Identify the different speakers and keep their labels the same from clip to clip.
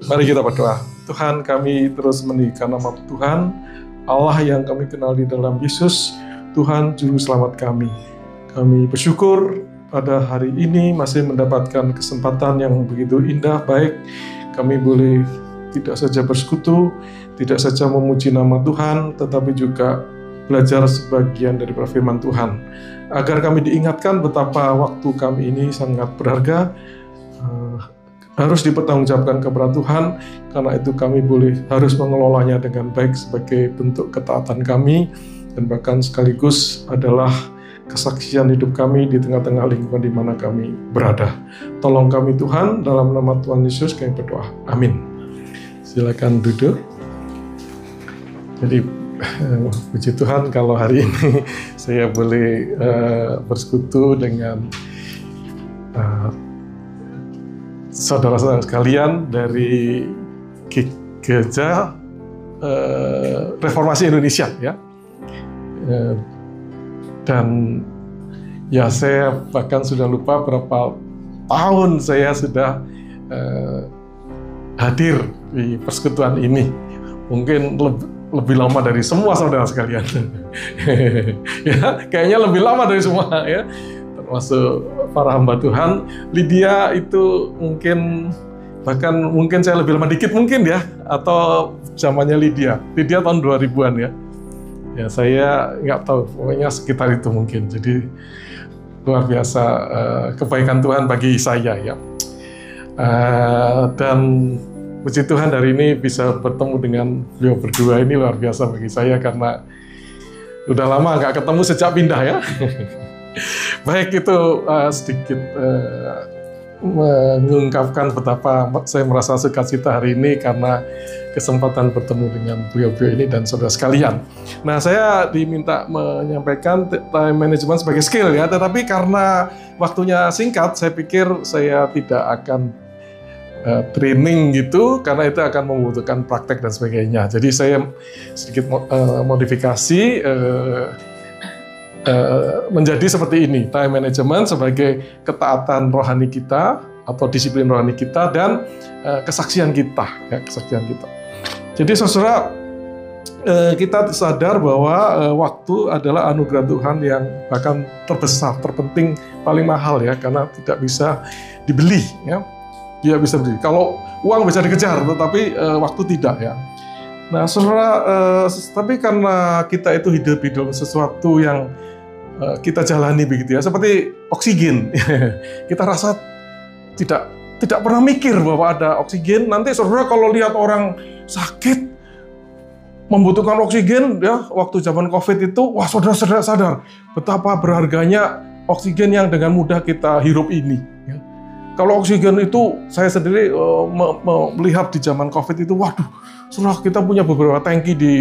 Speaker 1: Mari kita berdoa. Tuhan, kami terus meninggikan nama Tuhan, Allah yang kami kenal di dalam Yesus, Tuhan Juru Selamat kami. Kami bersyukur pada hari ini masih mendapatkan kesempatan yang begitu indah, baik. Kami boleh tidak saja bersekutu, tidak saja memuji nama Tuhan, tetapi juga belajar sebagian dari firman Tuhan. Agar kami diingatkan betapa waktu kami ini sangat berharga, harus dipertanggungjawabkan kepada Tuhan, karena itu kami harus mengelolanya dengan baik sebagai bentuk ketaatan kami, dan bahkan sekaligus adalah kesaksian hidup kami di tengah-tengah lingkungan di mana kami berada. Tolong kami Tuhan, dalam nama Tuhan Yesus kami berdoa. Amin. Silakan duduk. Jadi puji Tuhan kalau hari ini saya boleh bersekutu dengan saudara-saudara sekalian dari Gereja Reformasi Indonesia, ya. Dan ya, saya bahkan sudah lupa berapa tahun saya sudah hadir di persekutuan ini. Mungkin lebih lama dari semua saudara sekalian. Ya, kayaknya lebih lama dari semua, ya. Termasuk para hamba Tuhan. Lydia itu mungkin saya lebih lama dikit mungkin, ya, atau zamannya Lydia tahun 2000-an, ya. Ya, saya nggak tahu, pokoknya sekitar itu mungkin. Jadi luar biasa kebaikan Tuhan bagi saya, ya. Dan puji Tuhan hari ini bisa bertemu dengan beliau berdua, ini luar biasa bagi saya karena udah lama nggak ketemu sejak pindah, ya. Baik, itu sedikit mengungkapkan betapa saya merasa sukacita hari ini karena kesempatan bertemu dengan beliau-beliau ini dan saudara sekalian. Nah, saya diminta menyampaikan time management sebagai skill, ya, tetapi karena waktunya singkat, saya pikir saya tidak akan training gitu, karena itu akan membutuhkan praktek dan sebagainya. Jadi saya sedikit modifikasi menjadi seperti ini, time management sebagai ketaatan rohani kita atau disiplin rohani kita dan kesaksian kita, ya, kesaksian kita. Jadi saudara, kita sadar bahwa waktu adalah anugerah Tuhan yang bahkan terbesar, terpenting, paling mahal, ya, karena tidak bisa dibeli, ya. Dia bisa beli. Kalau uang bisa dikejar, tetapi waktu tidak, ya. Nah, saudara, tapi karena kita itu hidup di dalam sesuatu yang kita jalani begitu, ya, seperti oksigen. Kita rasa tidak pernah mikir bahwa ada oksigen. Nanti saudara kalau lihat orang sakit membutuhkan oksigen, ya, waktu zaman COVID itu, wah, saudara sadar betapa berharganya oksigen yang dengan mudah kita hirup ini, ya. Kalau oksigen itu, saya sendiri melihat di zaman COVID itu, waduh, saudara, kita punya beberapa tangki di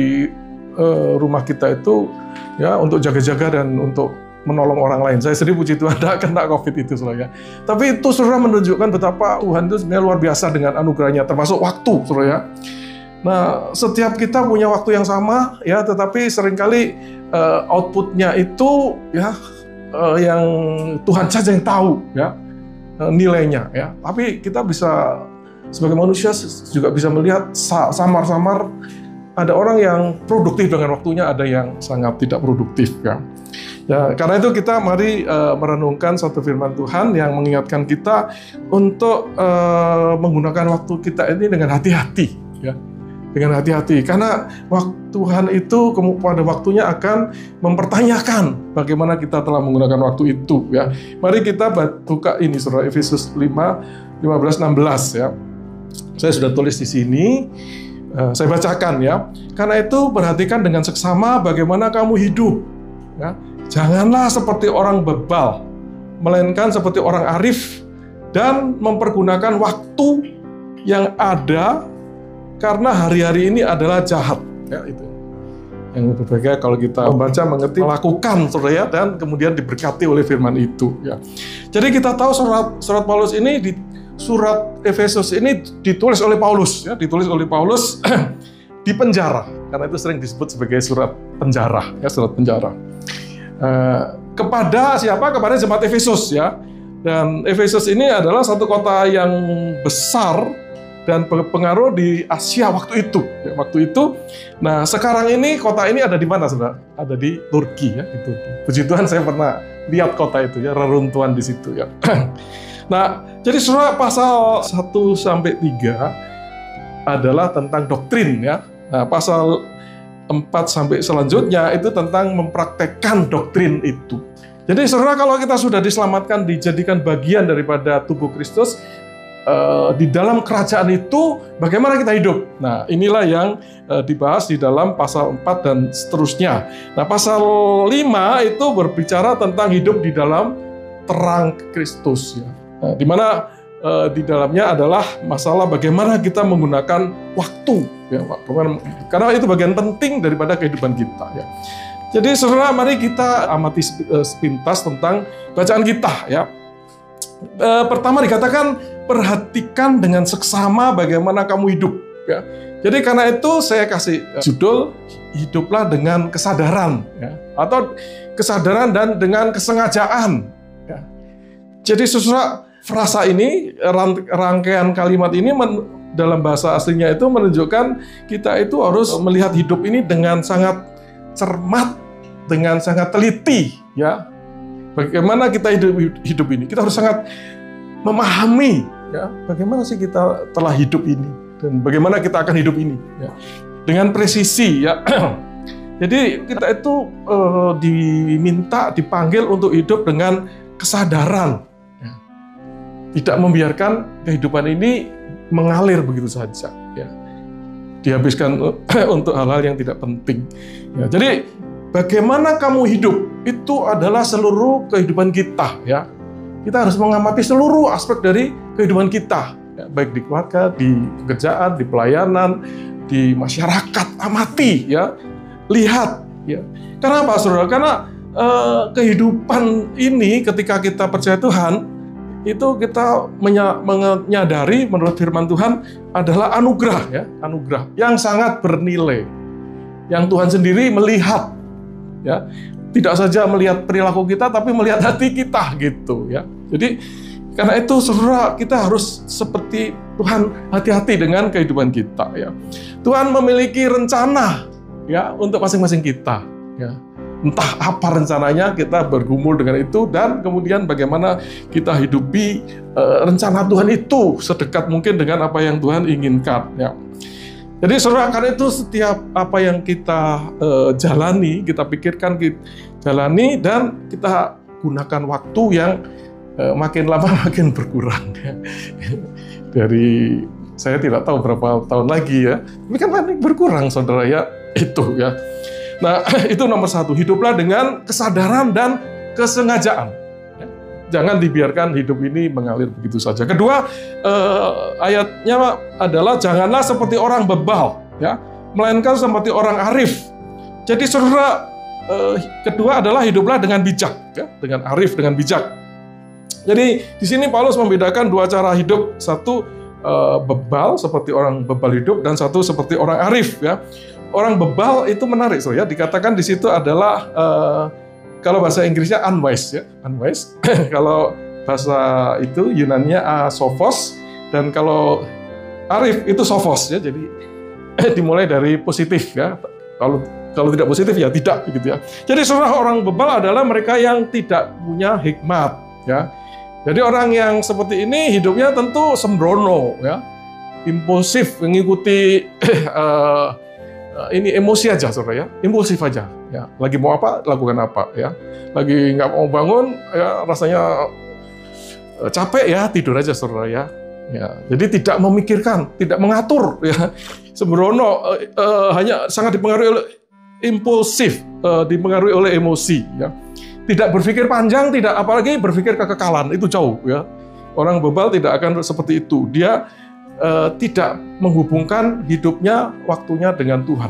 Speaker 1: rumah kita itu, ya, untuk jaga-jaga dan untuk menolong orang lain. Saya sendiri puji Tuhan tidak kena COVID itu, saudara, ya. Tapi itu saudara menunjukkan betapa Tuhan itu sebenarnya luar biasa dengan anugerahnya, termasuk waktu, saudara, ya. Nah, setiap kita punya waktu yang sama, ya, tetapi seringkali outputnya itu, ya, yang Tuhan saja yang tahu, ya, nilainya, ya. Tapi kita bisa sebagai manusia juga bisa melihat samar-samar ada orang yang produktif dengan waktunya, ada yang sangat tidak produktif, ya. Ya, karena itu kita mari merenungkan satu firman Tuhan yang mengingatkan kita untuk menggunakan waktu kita ini dengan hati-hati, ya. Dengan hati-hati, karena Tuhan itu pada waktunya akan mempertanyakan bagaimana kita telah menggunakan waktu itu, ya. Mari kita buka ini, saudara, Efesus 5:15-16, ya. Saya sudah tulis di sini. Saya bacakan, ya. Karena itu perhatikan dengan seksama bagaimana kamu hidup, ya. Janganlah seperti orang bebal, melainkan seperti orang arif dan mempergunakan waktu yang ada, karena hari-hari ini adalah jahat, ya. Itu yang berbeda kalau kita membaca, mengerti, melakukan, saudara, ya, dan kemudian diberkati oleh firman itu, ya. Jadi kita tahu surat Paulus ini surat Efesus ini ditulis oleh Paulus, ya, di penjara, karena itu sering disebut sebagai surat penjara, ya, surat penjara. Kepada siapa? Kepada jemaat Efesus, ya. Dan Efesus ini adalah satu kota yang besar dan berpengaruh di Asia waktu itu. Ya, waktu itu. Nah, sekarang ini kota ini ada di mana, saudara? Ada di Turki, ya, di Turki. Puji Tuhan saya pernah lihat kota itu, ya, reruntuhan di situ, ya. Nah, jadi saudara, pasal 1-3 adalah tentang doktrin, ya. Nah, pasal 4 sampai selanjutnya itu tentang mempraktekkan doktrin itu. Jadi saudara, kalau kita sudah diselamatkan, dijadikan bagian daripada tubuh Kristus, di dalam kerajaan itu bagaimana kita hidup. Nah, inilah yang dibahas di dalam pasal 4 dan seterusnya. Nah, pasal 5 itu berbicara tentang hidup di dalam terang Kristus, ya. Nah, di mana di dalamnya adalah masalah bagaimana kita menggunakan waktu, ya, karena itu bagian penting daripada kehidupan kita, ya. Jadi saudara, mari kita amati sepintas tentang bacaan kita, ya. Pertama dikatakan, perhatikan dengan seksama bagaimana kamu hidup, ya. Jadi karena itu saya kasih judul, hiduplah dengan kesadaran, ya, atau kesadaran dan dengan kesengajaan, ya. Jadi saudara, frasa ini, rangkaian kalimat ini dalam bahasa aslinya itu menunjukkan kita itu harus melihat hidup ini dengan sangat cermat, dengan sangat teliti, ya. Bagaimana kita hidup ini? Kita harus sangat memahami, ya, bagaimana sih kita telah hidup ini dan bagaimana kita akan hidup ini, ya, dengan presisi, ya. Jadi kita itu dipanggil untuk hidup dengan kesadaran. Tidak membiarkan kehidupan ini mengalir begitu saja, ya. Dihabiskan untuk hal-hal yang tidak penting, ya. Jadi bagaimana kamu hidup itu adalah seluruh kehidupan kita, ya. Kita harus mengamati seluruh aspek dari kehidupan kita, ya, baik di keluarga, di pekerjaan, di pelayanan, di masyarakat. Amati, ya, lihat, ya. Kenapa, saudara? Karena kehidupan ini ketika kita percaya Tuhan, itu kita menyadari menurut firman Tuhan adalah anugerah, ya, anugerah yang sangat bernilai, yang Tuhan sendiri melihat, ya, tidak saja melihat perilaku kita tapi melihat hati kita, gitu, ya. Jadi karena itu saudara, kita harus seperti Tuhan, hati-hati dengan kehidupan kita, ya. Tuhan memiliki rencana, ya, untuk masing-masing kita, ya. Entah apa rencananya, kita bergumul dengan itu, dan kemudian bagaimana kita hidupi rencana Tuhan itu sedekat mungkin dengan apa yang Tuhan inginkan, ya. Jadi saudara, karena itu setiap apa yang kita jalani, kita pikirkan, kita jalani, dan kita gunakan waktu yang makin lama makin berkurang, ya. Dari saya tidak tahu berapa tahun lagi, ya, tapi kan makin berkurang, saudara, ya, itu, ya. Nah, itu nomor 1, hiduplah dengan kesadaran dan kesengajaan. Jangan dibiarkan hidup ini mengalir begitu saja. Kedua, ayatnya adalah janganlah seperti orang bebal, ya, melainkan seperti orang arif. Jadi saudara, kedua adalah hiduplah dengan bijak, ya, dengan arif, dengan bijak. Jadi di sini Paulus membedakan dua cara hidup, satu bebal seperti orang bebal hidup, dan satu seperti orang arif, ya. Orang bebal itu menarik, so, ya. Dikatakan di situ adalah kalau bahasa Inggrisnya unwise, ya, unwise. Kalau bahasa itu Yunaninya sophos, dan kalau arif itu sophos, ya. Jadi dimulai dari positif, ya. Kalau tidak positif ya tidak, gitu, ya. Jadi saudara, orang bebal adalah mereka yang tidak punya hikmat, ya. Jadi orang yang seperti ini hidupnya tentu sembrono, ya, impulsif, mengikuti ini emosi aja, saudara, ya, impulsif aja, ya. Lagi mau apa, lakukan apa, ya. Lagi nggak mau bangun, ya, rasanya capek, ya, tidur aja, saudara, ya. Ya, jadi tidak memikirkan, tidak mengatur, ya, sembrono, hanya sangat dipengaruhi oleh impulsif, dipengaruhi oleh emosi, ya. Tidak berpikir panjang, tidak, apalagi berpikir kekekalan, itu jauh, ya. Orang bebal tidak akan seperti itu. Dia tidak menghubungkan hidupnya, waktunya dengan Tuhan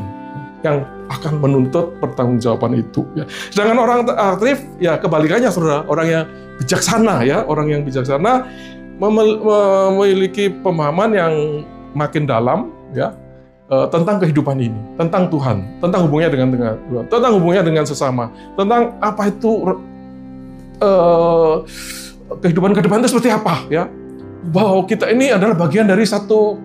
Speaker 1: yang akan menuntut pertanggungjawaban itu, ya. Sedangkan orang aktif, ya, kebalikannya, saudara, orang yang bijaksana, ya, orang yang bijaksana memiliki pemahaman yang makin dalam, ya, tentang kehidupan ini, tentang Tuhan, tentang hubungannya dengan Tuhan, tentang hubungannya dengan sesama, tentang apa itu kehidupan ke depan itu seperti apa, ya. Bahwa kita ini adalah bagian dari satu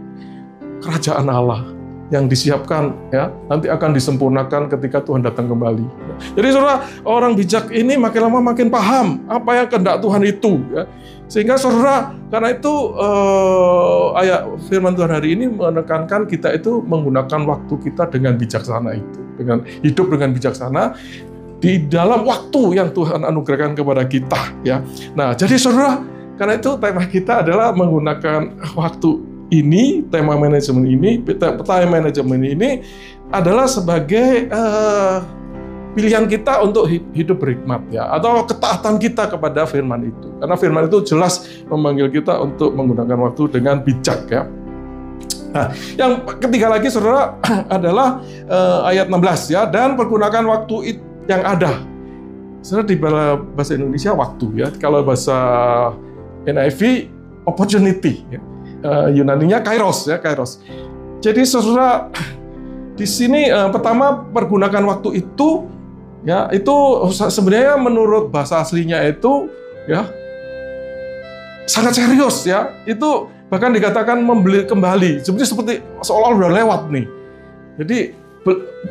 Speaker 1: kerajaan Allah yang disiapkan ya, nanti akan disempurnakan ketika Tuhan datang kembali. Jadi saudara, orang bijak ini makin lama makin paham apa yang kehendak Tuhan itu ya. Sehingga saudara, karena itu ayat firman Tuhan hari ini menekankan kita itu menggunakan waktu kita dengan bijaksana itu, dengan hidup dengan bijaksana di dalam waktu yang Tuhan anugerahkan kepada kita ya. Nah, jadi saudara, karena itu tema kita adalah menggunakan waktu ini, tema manajemen ini, time management ini adalah sebagai pilihan kita untuk hidup berhikmat ya, atau ketaatan kita kepada firman itu. Karena firman itu jelas memanggil kita untuk menggunakan waktu dengan bijak ya. Nah, yang ketiga lagi saudara adalah ayat 16 ya, dan pergunakan waktu yang ada. Saudara, di bahasa Indonesia waktu ya, kalau bahasa NIV opportunity ya. Yunaninya kairos ya, kairos. Jadi saudara, di sini pertama pergunakan waktu itu ya, itu sebenarnya menurut bahasa aslinya itu ya sangat serius ya. Itu bahkan dikatakan membeli kembali, seperti seolah udah lewat nih. Jadi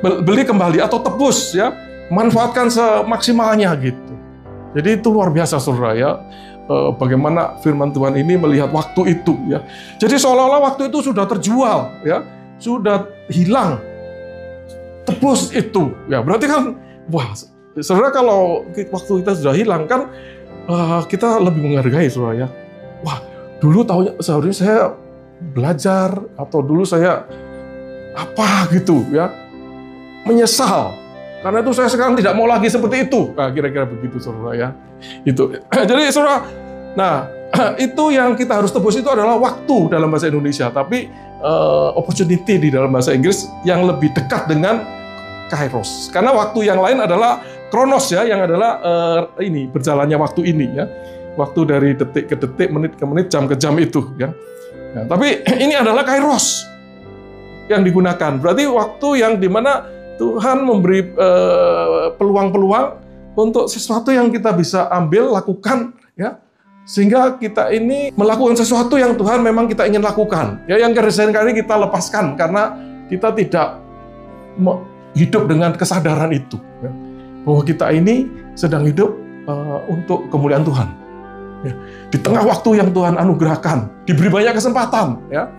Speaker 1: beli kembali atau tebus ya, manfaatkan semaksimalnya gitu. Jadi itu luar biasa saudara ya. Bagaimana firman Tuhan ini melihat waktu itu ya. Jadi seolah-olah waktu itu sudah terjual ya, sudah hilang, tebus itu ya. Berarti kan, wah, saudara, kalau waktu kita sudah hilang kan kita lebih menghargai saudara ya. Wah, dulu tahunya seharusnya saya belajar, atau dulu saya apa gitu ya, menyesal. Karena itu saya sekarang tidak mau lagi seperti itu. Nah, kira-kira begitu saudara ya. Itu. Jadi saudara, nah itu yang kita harus tebus itu adalah waktu dalam bahasa Indonesia, tapi opportunity di dalam bahasa Inggris yang lebih dekat dengan kairos. Karena waktu yang lain adalah kronos ya, yang adalah ini berjalannya waktu ini ya. Waktu dari detik ke detik, menit ke menit, jam ke jam itu ya. Nah, tapi ini adalah kairos yang digunakan. Berarti waktu yang dimana Tuhan memberi peluang-peluang untuk sesuatu yang kita bisa ambil, lakukan, ya, sehingga kita ini melakukan sesuatu yang Tuhan memang kita ingin lakukan. Ya, yang seringkali kita lepaskan karena kita tidak hidup dengan kesadaran itu, ya, bahwa kita ini sedang hidup untuk kemuliaan Tuhan. Ya, di tengah waktu yang Tuhan anugerahkan, diberi banyak kesempatan, ya.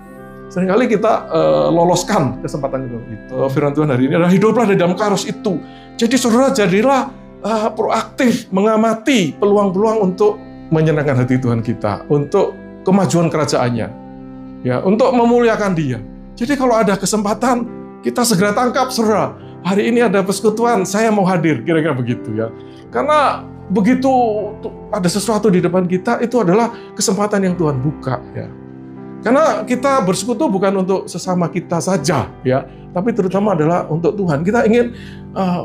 Speaker 1: Seringkali kita loloskan kesempatan itu. Firman Tuhan hari ini adalah hiduplah di dalam kairos itu. Jadi saudara, jadilah proaktif mengamati peluang-peluang untuk menyenangkan hati Tuhan kita, untuk kemajuan kerajaannya, ya, untuk memuliakan Dia. Jadi kalau ada kesempatan, kita segera tangkap, saudara. Hari ini ada persekutuan, saya mau hadir, kira-kira begitu ya. Karena begitu ada sesuatu di depan kita, itu adalah kesempatan yang Tuhan buka, ya. Karena kita bersekutu bukan untuk sesama kita saja, ya, tapi terutama adalah untuk Tuhan. Kita ingin,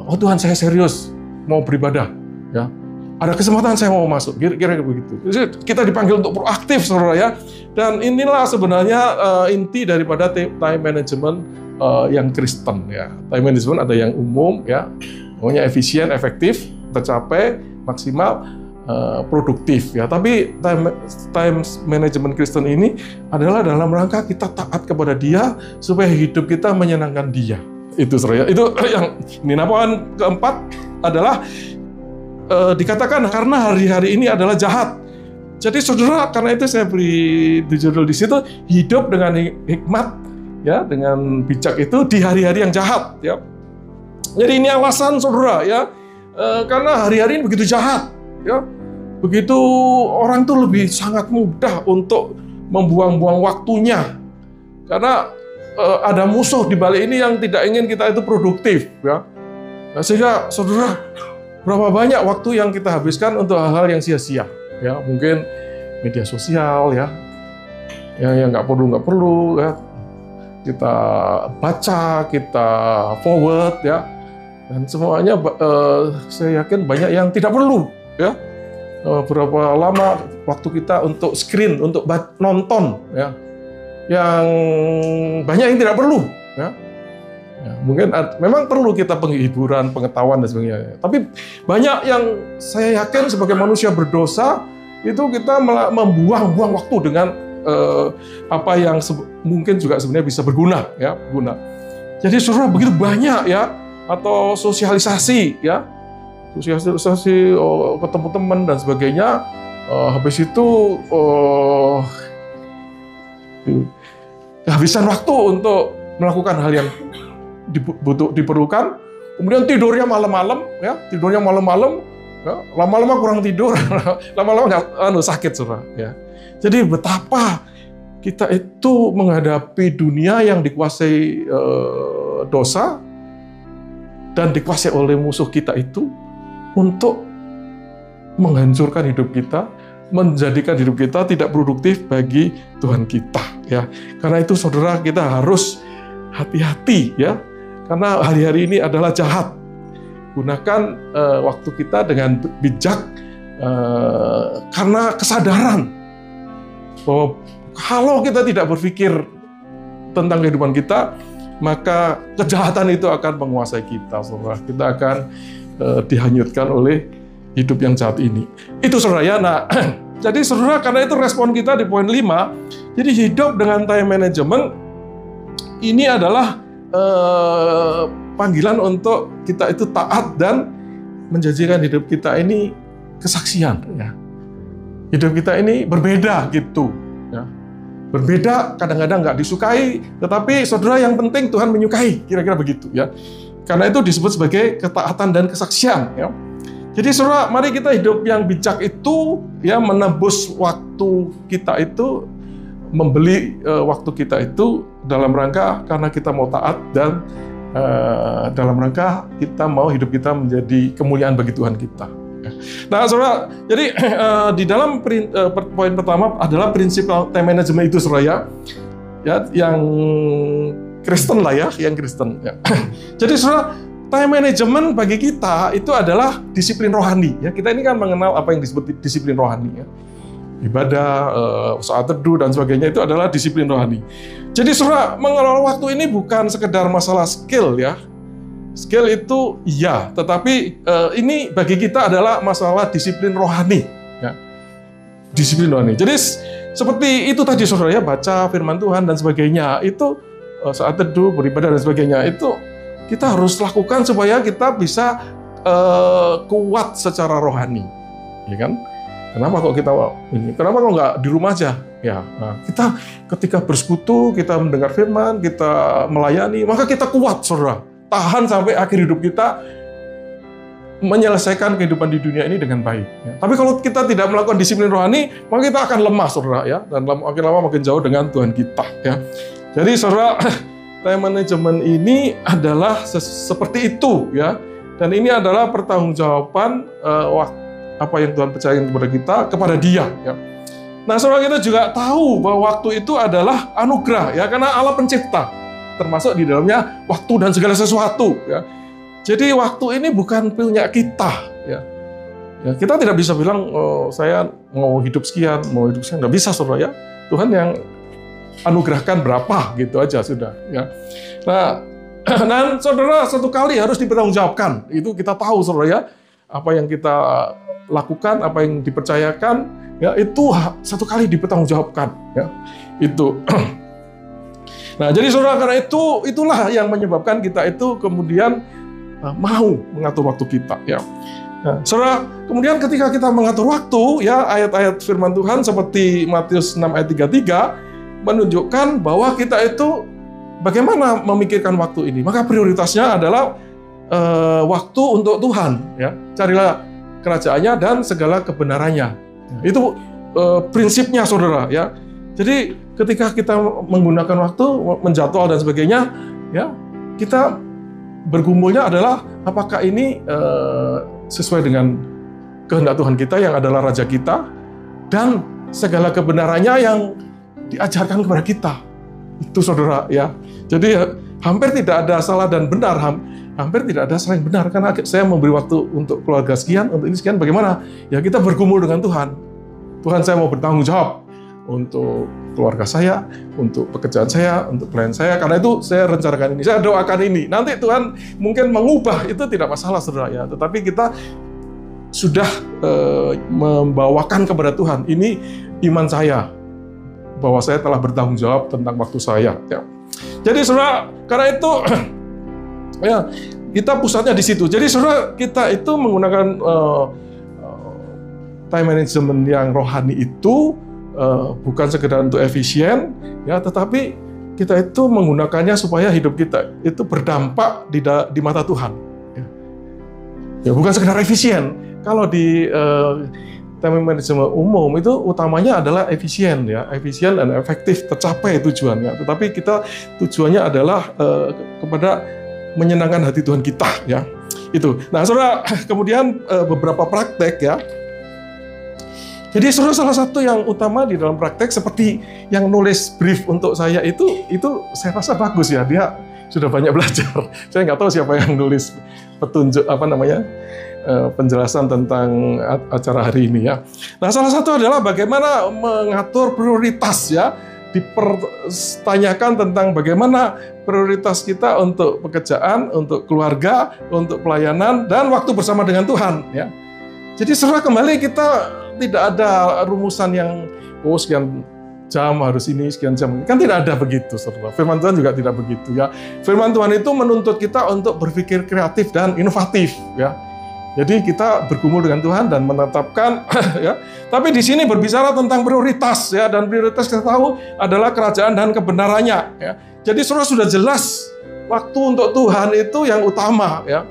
Speaker 1: oh Tuhan, saya serius mau beribadah, ya. Ada kesempatan saya mau masuk, kira-kira begitu. Jadi kita dipanggil untuk proaktif, saudara, ya. Dan inilah sebenarnya inti daripada time management yang Kristen, ya. Time management ada yang umum, ya, pokoknya efisien, efektif, tercapai, maksimal, produktif, ya. Tapi time management Kristen ini adalah dalam rangka kita taat kepada Dia supaya hidup kita menyenangkan Dia. Itu saudara. Itu yang ini. Nah, poin keempat adalah dikatakan karena hari-hari ini adalah jahat. Jadi saudara, karena itu saya beri judul di situ, hidup dengan hikmat, ya, dengan bijak itu di hari-hari yang jahat, ya. Jadi ini alasan saudara, ya, karena hari-hari ini begitu jahat, ya. Begitu orang tuh lebih sangat mudah untuk membuang-buang waktunya. Karena ada musuh di balik ini yang tidak ingin kita itu produktif, ya. Nah, sehingga saudara, berapa banyak waktu yang kita habiskan untuk hal-hal yang sia-sia, ya. Mungkin media sosial, ya. Yang nggak perlu, ya. Kita baca, kita forward, ya. Dan semuanya saya yakin banyak yang tidak perlu, ya. Berapa lama waktu kita untuk screen, untuk nonton, ya, yang banyak yang tidak perlu, ya. Ya, mungkin memang perlu kita penghiburan, pengetahuan dan sebagainya. Tapi banyak yang saya yakin sebagai manusia berdosa itu kita membuang-buang waktu dengan apa yang mungkin juga sebenarnya bisa berguna, ya, berguna. Jadi saudara begitu banyak ya, atau sosialisasi ya, sosialisasi ketemu teman dan sebagainya. Habis itu kehabisan waktu untuk melakukan hal yang diperlukan. Kemudian tidurnya malam-malam, ya, tidurnya malam-malam, ya, lama-lama kurang tidur, lama-lama nggak sakit, saudara. Ya. Jadi betapa kita itu menghadapi dunia yang dikuasai dosa dan dikuasai oleh musuh kita itu untuk menghancurkan hidup kita, menjadikan hidup kita tidak produktif bagi Tuhan kita. Ya, karena itu saudara kita harus hati-hati ya, karena hari-hari ini adalah jahat. Gunakan waktu kita dengan bijak karena kesadaran bahwa kalau kita tidak berpikir tentang kehidupan kita, maka kejahatan itu akan menguasai kita, saudara. Kita akan dihanyutkan oleh hidup yang jahat ini. Itu saudara ya. Nah, jadi saudara, karena itu respon kita di poin 5, jadi hidup dengan time management ini adalah panggilan untuk kita itu taat dan menjadikan hidup kita ini kesaksian. Ya. Hidup kita ini berbeda gitu. Ya. Berbeda, kadang-kadang nggak disukai, tetapi saudara yang penting Tuhan menyukai, kira-kira begitu ya. Karena itu disebut sebagai ketaatan dan kesaksian. Ya. Jadi saudara, mari kita hidup yang bijak itu ya, menebus waktu kita itu, membeli waktu kita itu dalam rangka karena kita mau taat dan dalam rangka kita mau hidup kita menjadi kemuliaan bagi Tuhan kita. Nah, saudara, jadi di dalam poin pertama adalah prinsip time management itu, saudara ya, yang Kristen lah ya, yang Kristen. Ya. Jadi saudara, time management bagi kita itu adalah disiplin rohani. Ya, kita ini kan mengenal apa yang disebut disiplin rohani. Ya. Ibadah, saat teduh dan sebagainya itu adalah disiplin rohani. Jadi saudara, mengelola waktu ini bukan sekedar masalah skill ya. Skill itu iya, tetapi ini bagi kita adalah masalah disiplin rohani. Ya. Disiplin rohani. Jadi seperti itu tadi saudara ya, baca firman Tuhan dan sebagainya, itu saat teduh, beribadah dan sebagainya, itu kita harus lakukan supaya kita bisa kuat secara rohani. Ya kan? Kenapa kok kita ini? Kenapa kok nggak di rumah aja? Ya, nah, kita ketika bersekutu, kita mendengar firman, kita melayani, maka kita kuat, saudara. Tahan sampai akhir hidup kita, menyelesaikan kehidupan di dunia ini dengan baik. Ya. Tapi kalau kita tidak melakukan disiplin rohani, maka kita akan lemah, saudara, ya, dan makin lama makin jauh dengan Tuhan kita. Ya. Jadi, saudara, time management ini adalah seperti itu, ya, dan ini adalah pertanggungjawaban apa yang Tuhan percayakan kepada kita, kepada Dia. Ya. Nah, saudara, kita juga tahu bahwa waktu itu adalah anugerah, ya, karena Allah pencipta, termasuk di dalamnya waktu dan segala sesuatu. Ya. Jadi waktu ini bukan punya kita. Ya. Ya, kita tidak bisa bilang, saya mau hidup sekian, nggak bisa, saudara. Ya. Tuhan yang anugerahkan berapa, gitu aja sudah. Ya. Nah, dan saudara, satu kali harus dipertanggungjawabkan. Itu kita tahu, saudara, ya, apa yang kita lakukan, apa yang dipercayakan, ya, itu satu kali dipertanggungjawabkan. Ya. Itu. Nah, jadi saudara, karena itulah yang menyebabkan kita itu kemudian mau mengatur waktu kita. Ya. Nah, saudara, kemudian ketika kita mengatur waktu, ya, ayat-ayat firman Tuhan seperti Matius 6 ayat 33 menunjukkan bahwa kita itu bagaimana memikirkan waktu ini. Maka prioritasnya adalah waktu untuk Tuhan. Ya. Carilah kerajaannya dan segala kebenarannya. Itu prinsipnya, saudara. Ya. Jadi ketika kita menggunakan waktu, menjadwal dan sebagainya, ya, kita bergumulnya adalah apakah ini sesuai dengan kehendak Tuhan kita yang adalah Raja kita dan segala kebenarannya yang diajarkan kepada kita. Itu, saudara, ya. Jadi hampir tidak ada salah dan benar, hampir tidak ada salah yang benar, karena saya memberi waktu untuk keluarga sekian, untuk ini sekian, bagaimana? Ya, kita bergumul dengan Tuhan. Tuhan, saya mau bertanggung jawab untuk keluarga saya, untuk pekerjaan saya, untuk pelayan saya, karena itu saya rencanakan ini, saya doakan ini. Nanti Tuhan mungkin mengubah, itu tidak masalah, saudara, ya. Tetapi kita sudah membawakan kepada Tuhan, ini iman saya, bahwa saya telah bertanggung jawab tentang waktu saya. Ya. Jadi saudara, karena itu ya kita pusatnya di situ. Jadi saudara, kita itu menggunakan time management yang rohani itu bukan sekedar untuk efisien, ya, tetapi kita itu menggunakannya supaya hidup kita itu berdampak di mata Tuhan. Ya, bukan sekedar efisien. Kalau di time management umum itu utamanya adalah efisien, ya, efisien dan efektif, tercapai tujuannya. Tetapi kita tujuannya adalah kepada menyenangkan hati Tuhan kita, ya. Itu. Nah, saudara, kemudian beberapa praktek, ya. Jadi saudara, salah satu yang utama di dalam praktek seperti yang nulis brief untuk saya itu saya rasa bagus, ya. Dia sudah banyak belajar. Saya nggak tahu siapa yang nulis petunjuk penjelasan tentang acara hari ini, ya. Nah, salah satu adalah bagaimana mengatur prioritas, ya. Dipertanyakan tentang bagaimana prioritas kita untuk pekerjaan, untuk keluarga, untuk pelayanan, dan waktu bersama dengan Tuhan, ya. Jadi saudara, kembali kita tidak ada rumusan yang sekian jam harus ini, sekian jam. Kan tidak ada begitu, saudara. Firman Tuhan juga tidak begitu, ya. Firman Tuhan itu menuntut kita untuk berpikir kreatif dan inovatif, ya. Jadi kita bergumul dengan Tuhan dan menetapkan, ya. Tapi di sini berbicara tentang prioritas, ya, dan prioritas kita tahu adalah kerajaan dan kebenarannya, ya. Jadi saudara, sudah jelas waktu untuk Tuhan itu yang utama, ya.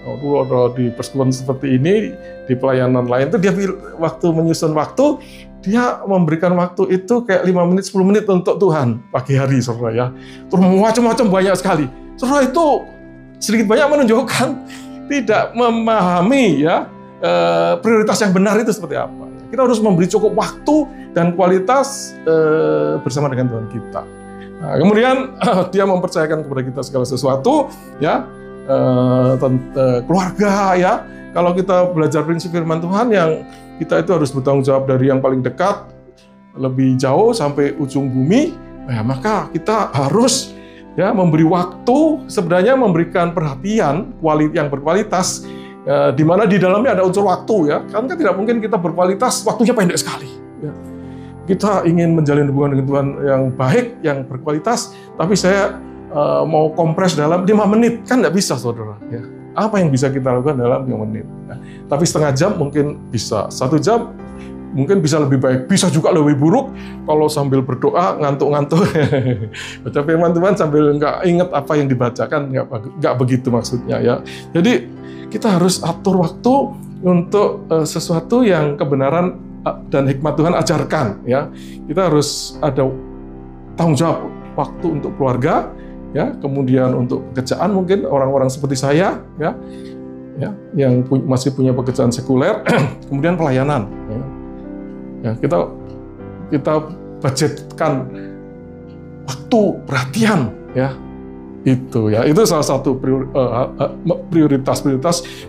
Speaker 1: Dulu ada di persekutuan seperti ini, di pelayanan lain itu dia waktu menyusun waktu, dia memberikan waktu itu kayak 5 menit, 10 menit untuk Tuhan pagi hari, saudara, ya. Terus macam-macam banyak sekali. Saudara, itu sedikit banyak menunjukkan tidak memahami, ya, prioritas yang benar itu seperti apa. Kita harus memberi cukup waktu dan kualitas bersama dengan Tuhan kita. Nah, kemudian dia mempercayakan kepada kita segala sesuatu, ya, keluarga, ya. Kalau kita belajar prinsip firman Tuhan yang kita itu harus bertanggung jawab dari yang paling dekat lebih jauh sampai ujung bumi, ya, maka kita harus, ya, memberi waktu, sebenarnya memberikan perhatian yang berkualitas, di mana di dalamnya ada unsur waktu, ya. Kan tidak mungkin kita berkualitas waktunya pendek sekali, ya. Kita ingin menjalin hubungan dengan Tuhan yang baik, yang berkualitas, tapi saya mau kompres dalam 5 menit, kan nggak bisa, saudara, ya. Apa yang bisa kita lakukan dalam 5 menit, ya. Tapi setengah jam mungkin bisa, 1 jam mungkin bisa lebih baik, bisa juga lebih buruk kalau sambil berdoa ngantuk-ngantuk baca firman Tuhan sambil nggak ingat apa yang dibacakan, nggak begitu maksudnya, ya. Jadi kita harus atur waktu untuk sesuatu yang kebenaran dan hikmat Tuhan ajarkan, ya. Kita harus ada tanggung jawab waktu untuk keluarga, ya, kemudian untuk pekerjaan, mungkin orang-orang seperti saya, ya, yang masih punya pekerjaan sekuler, kemudian pelayanan, ya. Ya, kita budgetkan waktu, perhatian, ya, itu salah satu prioritas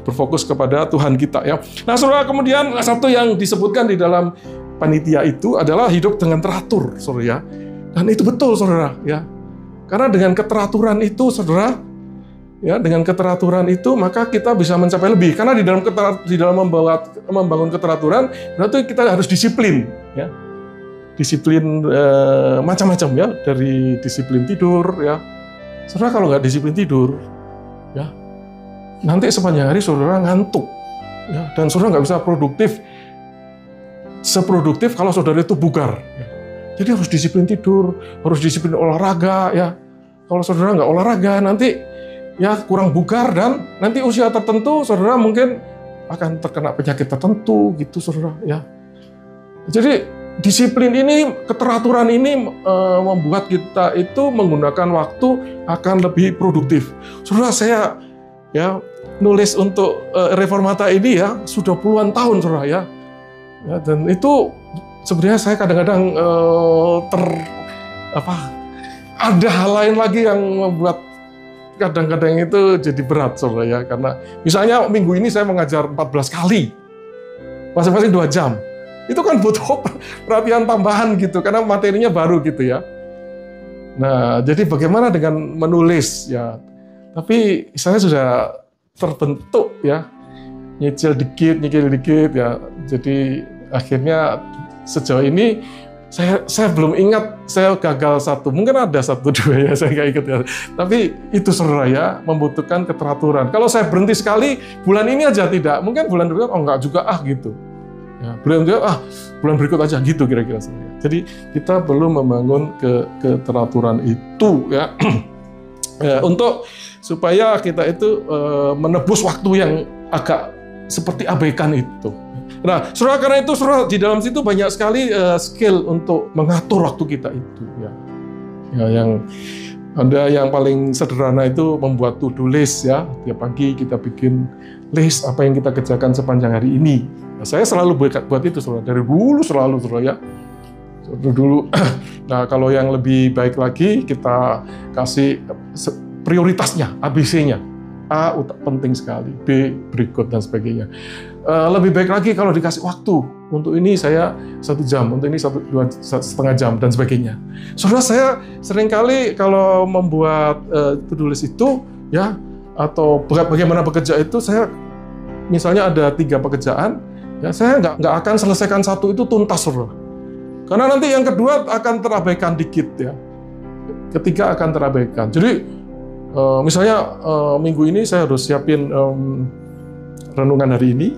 Speaker 1: berfokus kepada Tuhan kita, ya. Nah, saudara, kemudian satu yang disebutkan di dalam panitia itu adalah hidup dengan teratur, saudara, ya. Dan itu betul, saudara, ya. Karena dengan keteraturan itu, saudara, ya, dengan keteraturan itu maka kita bisa mencapai lebih. Karena di dalam membangun keteraturan berarti kita harus disiplin, ya. Disiplin macam-macam, ya, dari disiplin tidur, ya. Saudara, kalau nggak disiplin tidur, ya, nanti sepanjang hari saudara ngantuk, ya, dan saudara nggak bisa seproduktif kalau saudara itu bugar, ya. Jadi harus disiplin tidur, harus disiplin olahraga, ya. Kalau saudara nggak olahraga, nanti, ya, kurang bugar, dan nanti usia tertentu saudara mungkin akan terkena penyakit tertentu, gitu, saudara, ya. Jadi disiplin ini, keteraturan ini membuat kita itu menggunakan waktu akan lebih produktif. Saudara, saya, ya, nulis untuk Reformata ini, ya, sudah puluhan tahun, saudara, ya. Ya, dan itu sebenarnya saya kadang-kadang ada hal lain lagi yang membuat kadang-kadang itu jadi berat, saudara, ya. Karena misalnya minggu ini saya mengajar 14 kali, masing-masing 2 jam. Itu kan butuh perhatian tambahan, gitu, karena materinya baru, gitu, ya. Nah, jadi bagaimana dengan menulis, ya. Tapi saya sudah terbentuk, ya, nyicil dikit, ya. Jadi akhirnya sejauh ini Saya belum ingat saya gagal satu, mungkin ada satu dua ya, saya nggak ikut ya. Tapi itu saudara ya, membutuhkan keteraturan. Kalau saya berhenti sekali, bulan ini aja tidak, mungkin bulan berikutnya oh enggak juga gitu. Ya, bulan berikut aja gitu kira-kira saudara. Jadi kita perlu membangun keteraturan itu ya, untuk supaya kita itu menebus waktu yang agak seperti abaikan itu. Nah, saudara, karena itu saudara di dalam situ banyak sekali skill untuk mengatur waktu kita itu ya. Yang ada yang paling sederhana itu membuat to-do list ya. Tiap pagi kita bikin list apa yang kita kerjakan sepanjang hari ini. Nah, saya selalu buat itu saudara, dari dulu selalu saudara ya. Dulu. Nah, kalau yang lebih baik lagi kita kasih prioritasnya, ABC-nya. A penting sekali, B berikut dan sebagainya. Lebih baik lagi kalau dikasih waktu. Untuk ini saya 1 jam, untuk ini 1,5 jam dan sebagainya. Saudara, saya seringkali kalau membuat to-do list itu ya, atau bagaimana bekerja itu, saya misalnya ada 3 pekerjaan, ya saya nggak akan selesaikan satu itu tuntas, saudara. Karena nanti yang kedua akan terabaikan dikit ya. Ketiga akan terabaikan. Jadi misalnya minggu ini saya harus siapin renungan hari ini,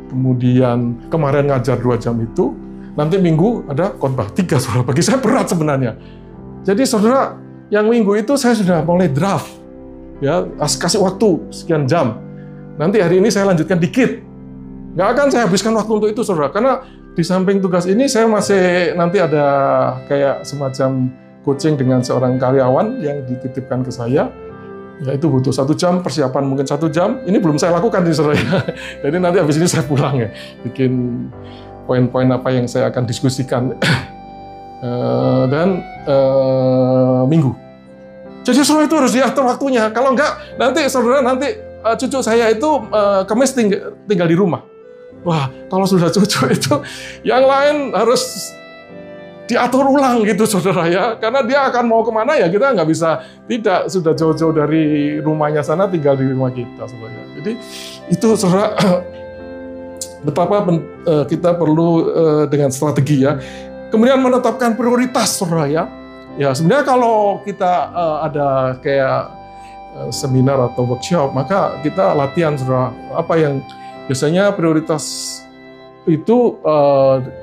Speaker 1: kemudian kemarin ngajar 2 jam itu, nanti minggu ada khotbah 3 saudara. Bagi saya berat sebenarnya. Jadi saudara, yang minggu itu saya sudah mulai draft, ya kasih waktu sekian jam. Nanti hari ini saya lanjutkan dikit. Nggak akan saya habiskan waktu untuk itu saudara, karena di samping tugas ini saya masih nanti ada kayak semacam coaching dengan seorang karyawan yang dititipkan ke saya. Ya, itu butuh 1 jam persiapan, mungkin 1 jam. Ini belum saya lakukan nih saudara. Jadi nanti habis ini saya pulang ya, bikin poin-poin apa yang saya akan diskusikan dan minggu. Jadi saudara itu harus diatur waktunya. Kalau enggak, nanti saudara cucu saya itu Kamis tinggal di rumah. Wah, kalau sudah cucu itu yang lain harus diatur ulang gitu saudara ya, karena dia akan mau kemana ya kita nggak bisa, tidak, sudah jauh-jauh dari rumahnya sana, tinggal di rumah kita saudara. Jadi itu saudara betapa kita perlu dengan strategi ya. Kemudian menetapkan prioritas saudara ya. Ya sebenarnya kalau kita ada kayak seminar atau workshop, maka kita latihan saudara, apa yang biasanya prioritas itu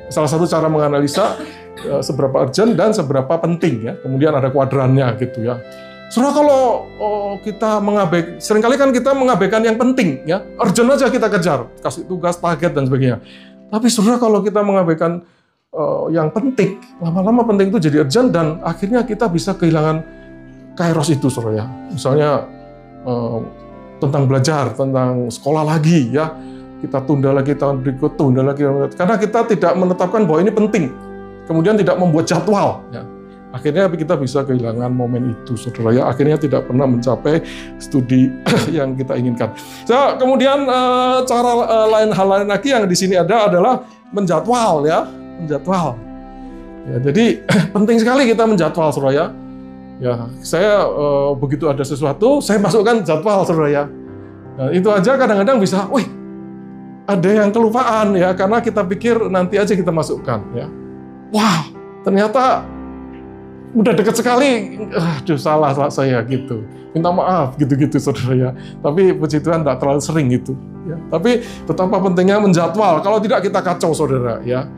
Speaker 1: salah satu cara menganalisa seberapa urgent dan seberapa penting ya. Kemudian ada kuadrannya gitu ya. Saudara, kalau kita mengabaikan, seringkali kan kita mengabaikan yang penting ya. Urgent aja kita kejar, kasih tugas, target dan sebagainya. Tapi saudara, kalau kita mengabaikan yang penting, lama-lama penting itu jadi urgent dan akhirnya kita bisa kehilangan kairos itu saudara ya. Misalnya tentang belajar, tentang sekolah lagi ya. Kita tunda lagi tahun berikut, tunda lagi karena kita tidak menetapkan bahwa ini penting. Kemudian tidak membuat jadwal, ya. Akhirnya kita bisa kehilangan momen itu, saudara ya. Akhirnya tidak pernah mencapai studi yang kita inginkan. So, kemudian cara hal lain lagi yang di sini adalah menjadwal, ya, menjadwal. Ya, jadi penting sekali kita menjadwal, saudara ya. Ya, saya begitu ada sesuatu, saya masukkan jadwal, saudara ya. Nah, itu aja kadang-kadang bisa, wih, ada yang kelupaan ya, karena kita pikir nanti aja kita masukkan, ya. Wah, ternyata udah dekat sekali, aduh salah saya gitu, minta maaf gitu-gitu saudara ya. Tapi puji Tuhan tidak terlalu sering gitu. Ya. Tapi betapa pentingnya menjadwal. Kalau tidak kita kacau saudara ya.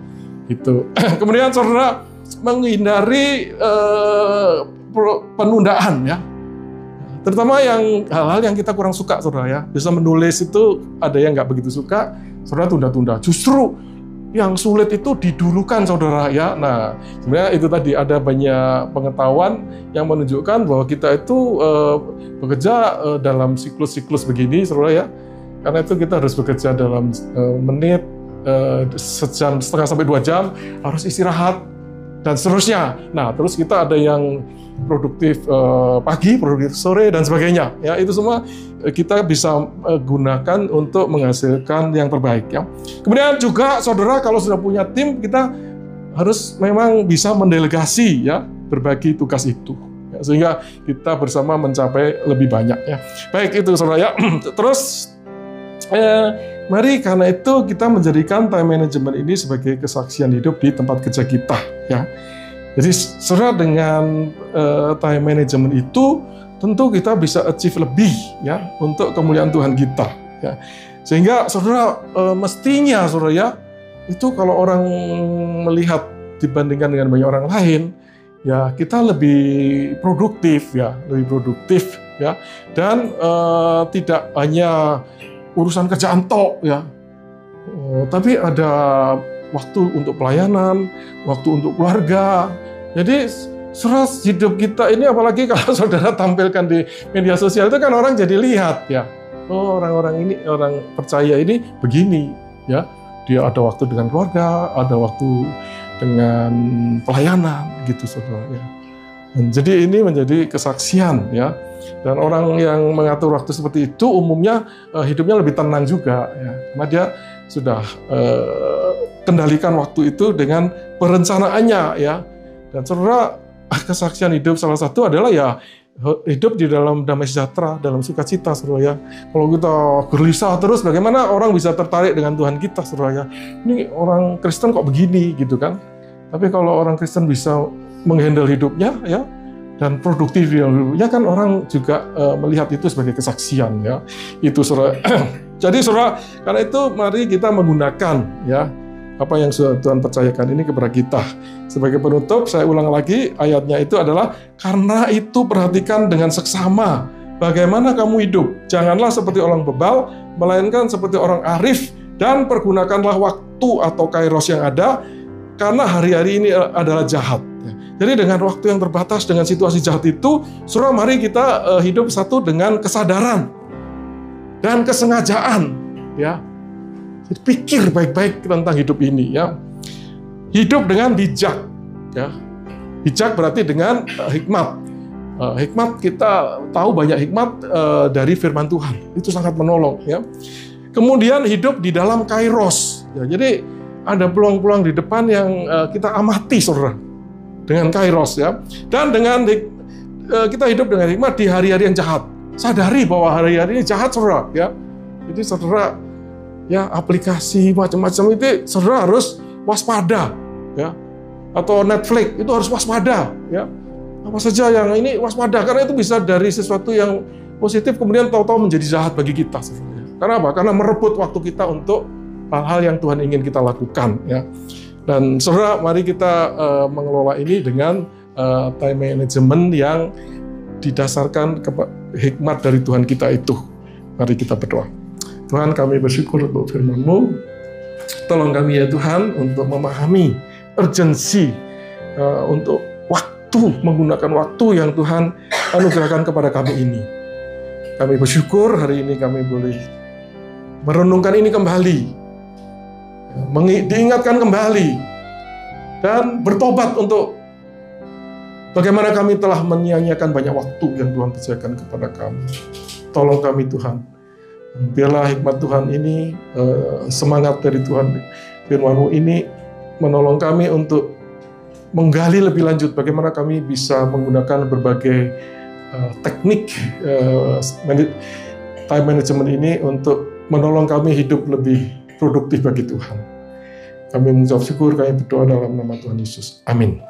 Speaker 1: Gitu. Kemudian saudara menghindari penundaan ya. Terutama yang hal-hal yang kita kurang suka saudara ya. Bisa menulis itu ada yang nggak begitu suka, saudara tunda-tunda. Justru yang sulit itu didulukan saudara ya. Nah, sebenarnya itu tadi ada banyak pengetahuan yang menunjukkan bahwa kita itu bekerja dalam siklus-siklus begini saudara ya. Karena itu kita harus bekerja dalam menit, sejam setengah sampai 2 jam, harus istirahat dan seterusnya. Nah, terus kita ada yang produktif pagi, produktif sore dan sebagainya. Ya, itu semua kita bisa gunakan untuk menghasilkan yang terbaik ya. Kemudian juga saudara kalau sudah punya tim, kita harus memang bisa mendelegasi ya, berbagi tugas itu. Ya, sehingga kita bersama mencapai lebih banyak ya. Baik itu saudara ya. Terus mari karena itu kita menjadikan time management ini sebagai kesaksian hidup di tempat kerja kita, ya. Jadi saudara, dengan time management itu tentu kita bisa achieve lebih, ya, untuk kemuliaan Tuhan kita, ya. Sehingga saudara, mestinya saudara, ya, itu kalau orang melihat dibandingkan dengan banyak orang lain, ya, kita lebih produktif, ya, dan tidak hanya urusan kerjaan tok, ya, tapi ada waktu untuk pelayanan, waktu untuk keluarga. Jadi saudara, hidup kita ini, apalagi kalau saudara tampilkan di media sosial, itu kan orang jadi lihat, ya, oh, orang-orang ini, orang percaya ini begini, ya, dia ada waktu dengan keluarga, ada waktu dengan pelayanan, gitu saudara, ya. Dan jadi ini menjadi kesaksian, ya. Dan orang yang mengatur waktu seperti itu umumnya hidupnya lebih tenang juga, ya, karena dia sudah kendalikan waktu itu dengan perencanaannya, ya. Dan saudara, kesaksian hidup salah satu adalah, ya, hidup di dalam damai sejahtera, dalam sukacita, saudara, ya. Kalau kita gelisah terus, bagaimana orang bisa tertarik dengan Tuhan kita, saudara, ya? Ini orang Kristen kok begini, gitu kan? Tapi kalau orang Kristen bisa menghandle hidupnya, ya, dan produktif hidupnya, kan orang juga melihat itu sebagai kesaksian, ya. Itu saudara. Jadi saudara, karena itu mari kita menggunakan, ya, apa yang Tuhan percayakan ini kepada kita. Sebagai penutup, saya ulang lagi ayatnya itu adalah, karena itu perhatikan dengan seksama bagaimana kamu hidup. Janganlah seperti orang bebal, melainkan seperti orang arif, dan pergunakanlah waktu atau kairos yang ada, karena hari-hari ini adalah jahat. Jadi dengan waktu yang terbatas, dengan situasi jahat itu, saudara, mari kita hidup satu dengan kesadaran dan kesengajaan, ya. Jadi pikir baik-baik tentang hidup ini, ya. Hidup dengan bijak, ya. Bijak berarti dengan hikmat. Hikmat, kita tahu banyak hikmat dari firman Tuhan. Itu sangat menolong, ya. Kemudian hidup di dalam kairos, ya. Jadi ada peluang-peluang di depan yang kita amati, saudara, dengan kairos, ya. Dan dengan kita hidup dengan hikmat di hari-hari yang jahat. Sadari bahwa hari-hari ini jahat, saudara, ya. Jadi saudara, ya, aplikasi macam-macam itu saudara harus waspada, ya. Atau Netflix itu harus waspada, ya. Apa saja yang ini waspada, karena itu bisa dari sesuatu yang positif kemudian tahu-tahu menjadi jahat bagi kita, saudara. Karena apa? Karena merebut waktu kita untuk hal-hal yang Tuhan ingin kita lakukan, ya. Dan saudara, mari kita mengelola ini dengan time management yang didasarkan hikmat dari Tuhan kita itu. Mari kita berdoa. Tuhan, kami bersyukur untuk firman-Mu. Tolong kami, ya Tuhan, untuk memahami urgensi untuk waktu, menggunakan waktu yang Tuhan anugerahkan kepada kami ini. Kami bersyukur hari ini kami boleh merenungkan ini kembali, diingatkan kembali, dan bertobat untuk bagaimana kami telah menyia-nyiakan banyak waktu yang Tuhan percayakan kepada kami. Tolong kami, Tuhan. Biarlah hikmat Tuhan ini, semangat dari Tuhan, firman-Mu ini menolong kami untuk menggali lebih lanjut bagaimana kami bisa menggunakan berbagai teknik time management ini untuk menolong kami hidup lebih produktif bagi Tuhan. Kami mengucap syukur, kami berdoa dalam nama Tuhan Yesus. Amin.